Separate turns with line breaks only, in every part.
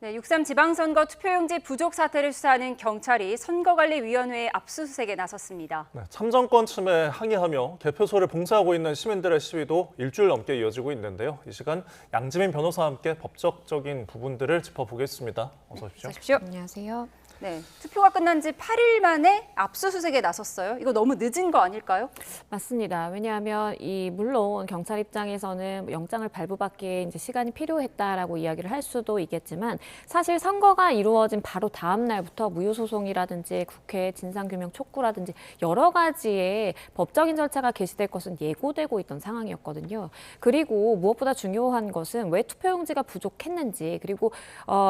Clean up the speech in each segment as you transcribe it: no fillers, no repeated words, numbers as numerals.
네, 6.3 지방선거 투표용지 부족 사태를 수사하는 경찰이 선거관리위원회에 압수수색에 나섰습니다.
네, 참정권 침해에 항의하며 개표소를 봉쇄하고 있는 시민들의 시위도 일주일 넘게 이어지고 있는데요. 이 시간 양지민 변호사와 함께 법적인 부분들을 짚어보겠습니다. 어서 오십시오.
어서 오십시오.
안녕하세요.
네, 투표가 끝난 지 8일 만에 압수수색에 나섰어요. 이거 너무 늦은 거 아닐까요?
맞습니다. 왜냐하면 물론 경찰 입장에서는 영장을 발부받기에 이제 시간이 필요했다라고 이야기를 할 수도 있겠지만 사실 선거가 이루어진 바로 다음 날부터 무효소송이라든지 국회 진상규명 촉구라든지 여러 가지의 법적인 절차가 개시될 것은 예고되고 있던 상황이었거든요. 그리고 무엇보다 중요한 것은 왜 투표용지가 부족했는지 그리고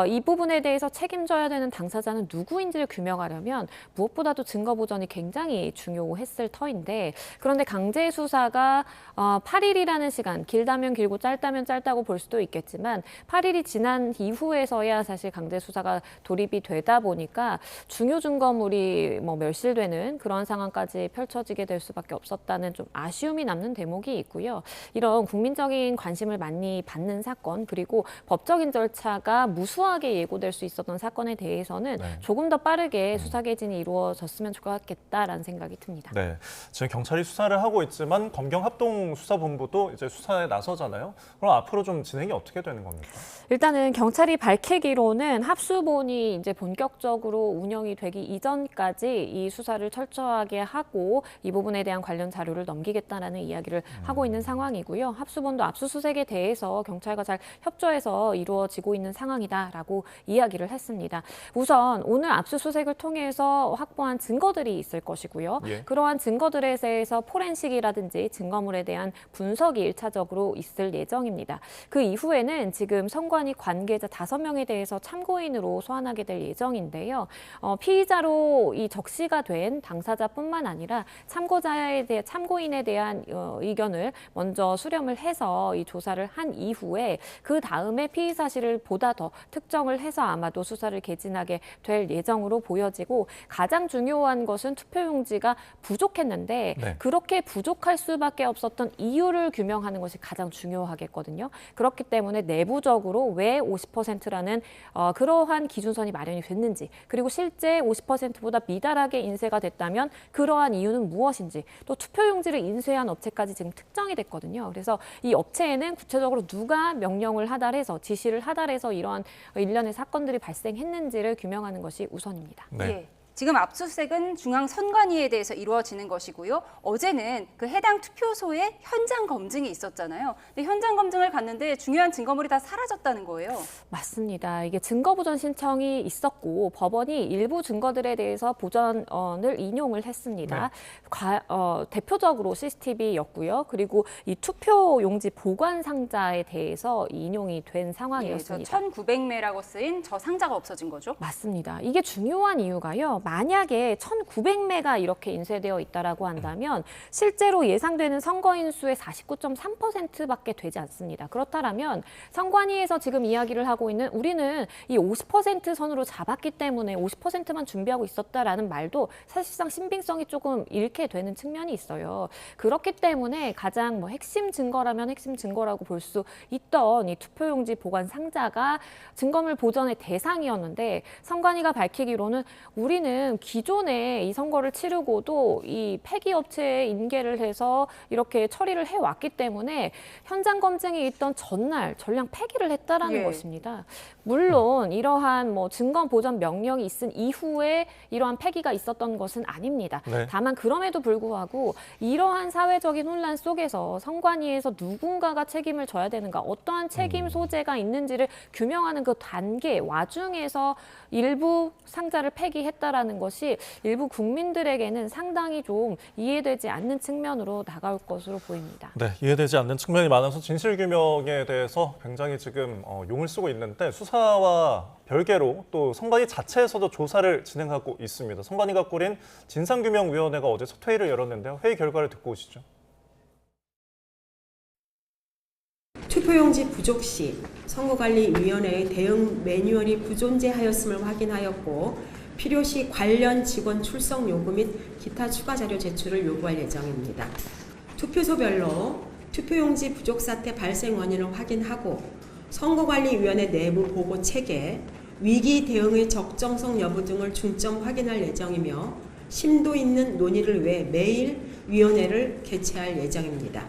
이 부분에 대해서 책임져야 되는 당사자는 누구인지를 규명하려면 무엇보다도 증거 보전이 굉장히 중요했을 터인데 그런데 강제 수사가 8일이라는 시간, 길다면 길고 짧다면 짧다고 볼 수도 있겠지만 8일이 지난 이후에서야 사실 강제 수사가 돌입이 되다 보니까 중요 증거물이 멸실되는 그런 상황까지 펼쳐지게 될 수밖에 없었다는 좀 아쉬움이 남는 대목이 있고요. 이런 국민적인 관심을 많이 받는 사건 그리고 법적인 절차가 무수하게 예고될 수 있었던 사건에 대해서는 조금 더 빠르게 수사 개진이 이루어졌으면 좋겠다라는 생각이 듭니다.
네, 지금 경찰이 수사를 하고 있지만 검경합동수사본부도 이제 수사에 나서잖아요. 그럼 앞으로 좀 진행이 어떻게 되는 겁니까?
일단은 경찰이 밝히기로는 합수본이 이제 본격적으로 운영이 되기 이전까지 이 수사를 철저하게 하고 이 부분에 대한 관련 자료를 넘기겠다라는 이야기를 하고 있는 상황이고요. 합수본도 압수수색에 대해서 경찰과 잘 협조해서 이루어지고 있는 상황이다라고 이야기를 했습니다. 우선 오늘 압수수색을 통해서 확보한 증거들이 있을 것이고요. 그러한 증거들에 대해서 포렌식이라든지 증거물에 대한 분석이 1차적으로 있을 예정입니다. 그 이후에는 지금 선관위 관계자 5명에 대해서 참고인으로 소환하게 될 예정인데요. 피의자로 이 적시가 된 당사자뿐만 아니라 참고인에 대한 의견을 먼저 수렴을 해서 이 조사를 한 이후에 그 다음에 피의 사실을 보다 더 특정을 해서 아마도 수사를 개진하게 될 예정으로 보여지고 가장 중요한 것은 투표용지가 부족했는데 그렇게 부족할 수밖에 없었던 이유를 규명하는 것이 가장 중요하겠거든요. 그렇기 때문에 내부적으로 왜 50%라는 그러한 기준선이 마련이 됐는지 그리고 실제 50%보다 미달하게 인쇄가 됐다면 그러한 이유는 무엇인지 또 투표용지를 인쇄한 업체까지 지금 특정이 됐거든요. 그래서 이 업체에는 구체적으로 누가 명령을 하달해서 지시를 하달해서 이러한 일련의 사건들이 발생했는지를 규명하는 것이 우선입니다.
네.
예. 지금 압수수색은 중앙선관위에 대해서 이루어지는 것이고요. 어제는 그 해당 투표소에 현장 검증이 있었잖아요. 근데 현장 검증을 갔는데 중요한 증거물이 다 사라졌다는 거예요.
맞습니다. 이게 증거 보전 신청이 있었고 법원이 일부 증거들에 대해서 보전을 인용을 했습니다. 대표적으로 CCTV였고요. 그리고 이 투표 용지 보관 상자에 대해서 인용이 된 상황이었습니다.
저 1900매라고 쓰인 저 상자가 없어진 거죠?
맞습니다. 이게 중요한 이유가요. 만약에 1900매가 이렇게 인쇄되어 있다라고 한다면 실제로 예상되는 선거인 수의 49.3%밖에 되지 않습니다. 그렇다면 선관위에서 지금 이야기를 하고 있는 우리는 이 50% 선으로 잡았기 때문에 50%만 준비하고 있었다라는 말도 사실상 신빙성이 조금 잃게 되는 측면이 있어요. 그렇기 때문에 가장 핵심 증거라면 핵심 증거라고 볼 수 있던 이 투표용지 보관 상자가 증거물 보전의 대상이었는데 선관위가 밝히기로는 우리는 기존에 이 선거를 치르고도 이 폐기업체에 인계를 해서 이렇게 처리를 해왔기 때문에 현장 검증이 있던 전날 전량 폐기를 했다라는 것입니다. 물론 이러한 증거 보전 명령이 있은 이후에 이러한 폐기가 있었던 것은 아닙니다. 다만 그럼에도 불구하고 이러한 사회적인 혼란 속에서 선관위에서 누군가가 책임을 져야 되는가, 어떠한 책임 소재가 있는지를 규명하는 그 단계 와중에서 일부 상자를 폐기했다라는 것이 일부 국민들에게는 상당히 좀 이해되지 않는 측면으로 나갈 것으로 보입니다.
네, 이해되지 않는 측면이 많아서 진실규명에 대해서 굉장히 지금 용을 쓰고 있는데 수사와 별개로 또 선관위 자체에서도 조사를 진행하고 있습니다. 선관위가 꾸린 진상규명위원회가 어제 첫 회의를 열었는데요. 회의 결과를 듣고 오시죠.
투표용지 부족 시 선거관리위원회의 대응 매뉴얼이 부존재하였음을 확인하였고 필요시 관련 직원 출석 요구 및 기타 추가 자료 제출을 요구할 예정입니다. 투표소별로 투표용지 부족 사태 발생 원인을 확인하고 선거관리위원회 내부 보고 체계, 위기 대응의 적정성 여부 등을 중점 확인할 예정이며 심도 있는 논의를 위해 매일 위원회를 개최할 예정입니다.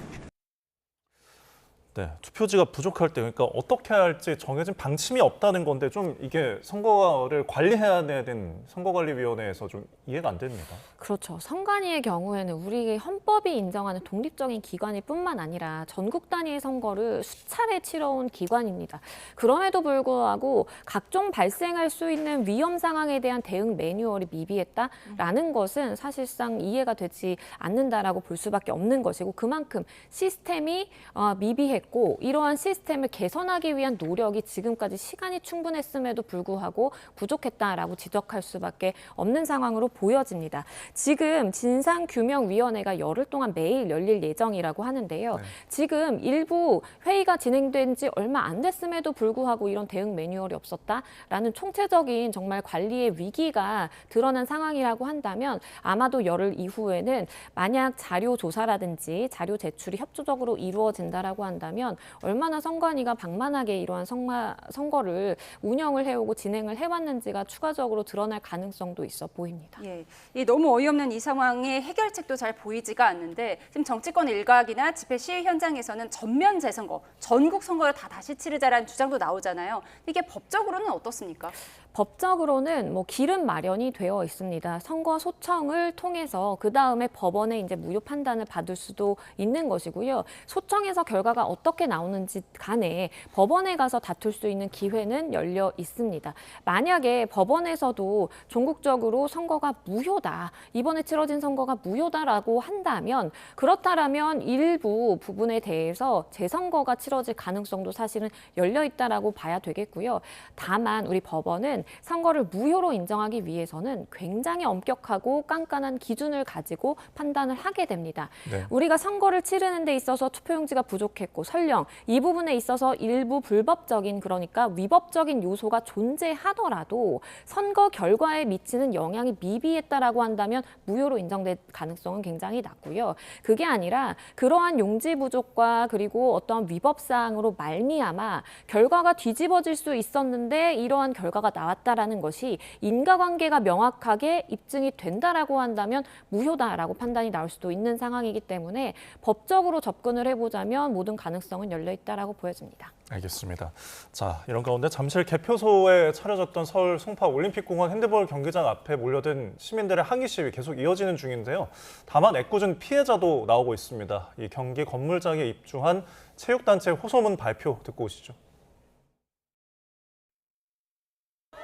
네, 투표지가 부족할 때 그러니까 어떻게 할지 정해진 방침이 없다는 건데 좀 이게 선거를 관리해야 되는 선거관리위원회에서 좀 이해가 안 됩니다.
그렇죠. 선관위의 경우에는 우리 헌법이 인정하는 독립적인 기관일 뿐만 아니라 전국 단위의 선거를 수차례 치러온 기관입니다. 그럼에도 불구하고 각종 발생할 수 있는 위험 상황에 대한 대응 매뉴얼이 미비했다라는 것은 사실상 이해가 되지 않는다라고 볼 수밖에 없는 것이고 그만큼 시스템이 미비했고 이러한 시스템을 개선하기 위한 노력이 지금까지 시간이 충분했음에도 불구하고 부족했다라고 지적할 수밖에 없는 상황으로 보여집니다. 지금 진상규명위원회가 열흘 동안 매일 열릴 예정이라고 하는데요.
네.
지금 일부 회의가 진행된 지 얼마 안 됐음에도 불구하고 이런 대응 매뉴얼이 없었다라는 총체적인 정말 관리의 위기가 드러난 상황이라고 한다면 아마도 열흘 이후에는 만약 자료 조사라든지 자료 제출이 협조적으로 이루어진다라고 한다면 얼마나 선관위가 방만하게 이러한 선거를 운영을 해오고 진행을 해왔는지가 추가적으로 드러날 가능성도 있어 보입니다.
예, 이 너무 어이없는 이 상황에 해결책도 잘 보이지가 않는데 지금 정치권 일각이나 집회 시위 현장에서는 전면 재선거, 전국 선거를 다 다시 치르자라는 주장도 나오잖아요. 이게 법적으로는 어떻습니까?
법적으로는 기름 마련이 되어 있습니다. 선거 소청을 통해서 그 다음에 법원에 이제 무효 판단을 받을 수도 있는 것이고요. 소청에서 결과가 어떻게 나오는지 간에 법원에 가서 다툴 수 있는 기회는 열려 있습니다. 만약에 법원에서도 전국적으로 선거가 무효다, 이번에 치러진 선거가 무효다라고 한다면 그렇다라면 일부 부분에 대해서 재선거가 치러질 가능성도 사실은 열려 있다라고 봐야 되겠고요. 다만 우리 법원은 선거를 무효로 인정하기 위해서는 굉장히 엄격하고 깐깐한 기준을 가지고 판단을 하게 됩니다.
네.
우리가 선거를 치르는 데 있어서 투표용지가 부족했고 설령 이 부분에 있어서 일부 불법적인 그러니까 위법적인 요소가 존재하더라도 선거 결과에 미치는 영향이 미비했다라고 한다면 무효로 인정될 가능성은 굉장히 낮고요. 그게 아니라 그러한 용지 부족과 그리고 어떤 위법 사항으로 말미암아 결과가 뒤집어질 수 있었는데 이러한 결과가 나왔다라는 것이 인과관계가 명확하게 입증이 된다라고 한다면 무효다라고 판단이 나올 수도 있는 상황이기 때문에 법적으로 접근을 해보자면 모든 가능성은 열려 있다라고 보여집니다.
알겠습니다. 자, 이런 가운데 잠실 개표소에 차려졌던 서울 송파 올림픽공원 핸드볼 경기장 앞에 몰려든 시민들의 항의 시위 계속 이어지는 중인데요. 다만 애꿎은 피해자도 나오고 있습니다. 이 경기 건물장에 입주한 체육단체 호소문 발표 듣고 오시죠.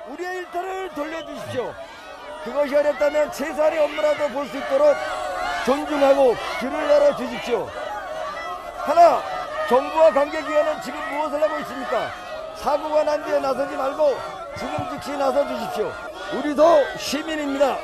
우리의 일터를 돌려주십시오. 그것이 어렵다면 최소한의 업무라도 볼 수 있도록 존중하고 길을 열어주십시오. 하나, 정부와 관계기관은 지금 무엇을 하고 있습니까? 사고가 난 뒤에 나서지 말고 지금 즉시 나서주십시오. 우리도 시민입니다.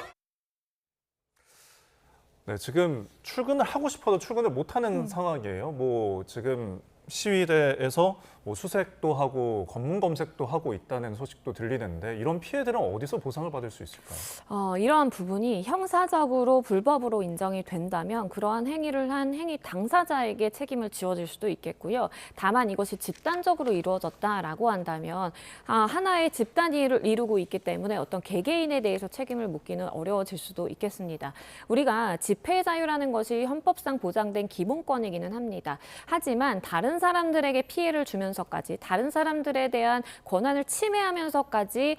네, 지금 출근을 하고 싶어도 출근을 못하는 상황이에요. 지금 시위대에서 수색도 하고 검문 검색도 하고 있다는 소식도 들리는데 이런 피해들은 어디서 보상을 받을 수 있을까요?
이러한 부분이 형사적으로 불법으로 인정이 된다면 그러한 행위를 한 행위 당사자에게 책임을 지어질 수도 있겠고요. 다만 이것이 집단적으로 이루어졌다라고 한다면 하나의 집단이 이루고 있기 때문에 어떤 개개인에 대해서 책임을 묻기는 어려워질 수도 있겠습니다. 우리가 집회 자유라는 것이 헌법상 보장된 기본권이기는 합니다. 하지만 다른 사람들에게 피해를 주면서까지 다른 사람들에 대한 권한을 침해하면서까지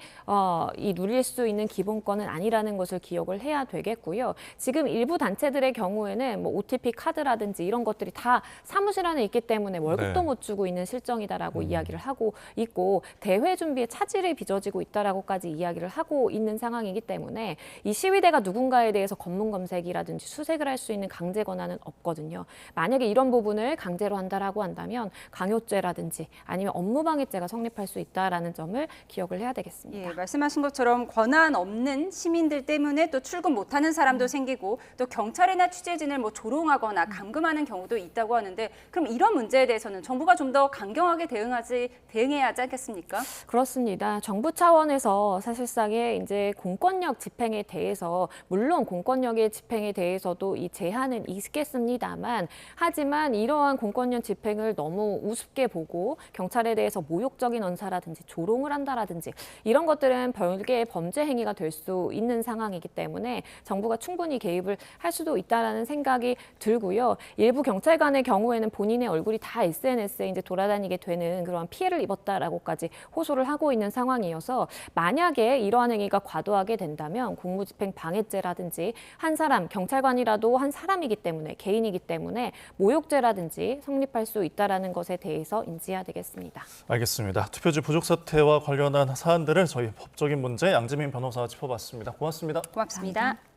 누릴 수 있는 기본권은 아니라는 것을 기억을 해야 되겠고요. 지금 일부 단체들의 경우에는 OTP 카드라든지 이런 것들이 다 사무실 안에 있기 때문에 월급도
네.
못 주고 있는 실정이다라고 이야기를 하고 있고 대회 준비에 차질이 빚어지고 있다라고까지 이야기를 하고 있는 상황이기 때문에 이 시위대가 누군가에 대해서 검문 검색이라든지 수색을 할 수 있는 강제 권한은 없거든요. 만약에 이런 부분을 강제로 한다라고 한다면 강요죄라든지 아니면 업무방해죄가 성립할 수 있다라는 점을 기억을 해야 되겠습니다.
예, 말씀하신 것처럼 권한 없는 시민들 때문에 또 출근 못하는 사람도 생기고 또 경찰이나 취재진을 조롱하거나 감금하는 경우도 있다고 하는데 그럼 이런 문제에 대해서는 정부가 좀 더 강경하게 대응해야 하지 않겠습니까?
그렇습니다. 정부 차원에서 사실상의 이제 공권력 집행에 대해서 물론 공권력의 집행에 대해서도 이 제한은 있겠습니다만 하지만 이러한 공권력 집행을 너무 우습게 보고 하고 경찰에 대해서 모욕적인 언사라든지 조롱을 한다라든지 이런 것들은 별개의 범죄 행위가 될 수 있는 상황이기 때문에 정부가 충분히 개입을 할 수도 있다라는 생각이 들고요. 일부 경찰관의 경우에는 본인의 얼굴이 다 SNS에 이제 돌아다니게 되는 그런 피해를 입었다라고까지 호소를 하고 있는 상황이어서 만약에 이러한 행위가 과도하게 된다면 공무집행 방해죄라든지 한 사람 경찰관이라도 한 사람이기 때문에 개인이기 때문에 모욕죄라든지 성립할 수 있다라는 것에 대해서 인지해야 되겠습니다.
알겠습니다. 투표지 부족 사태와 관련한 사안들을 저희 법적인 문제 양지민 변호사가 짚어봤습니다. 고맙습니다.
고맙습니다.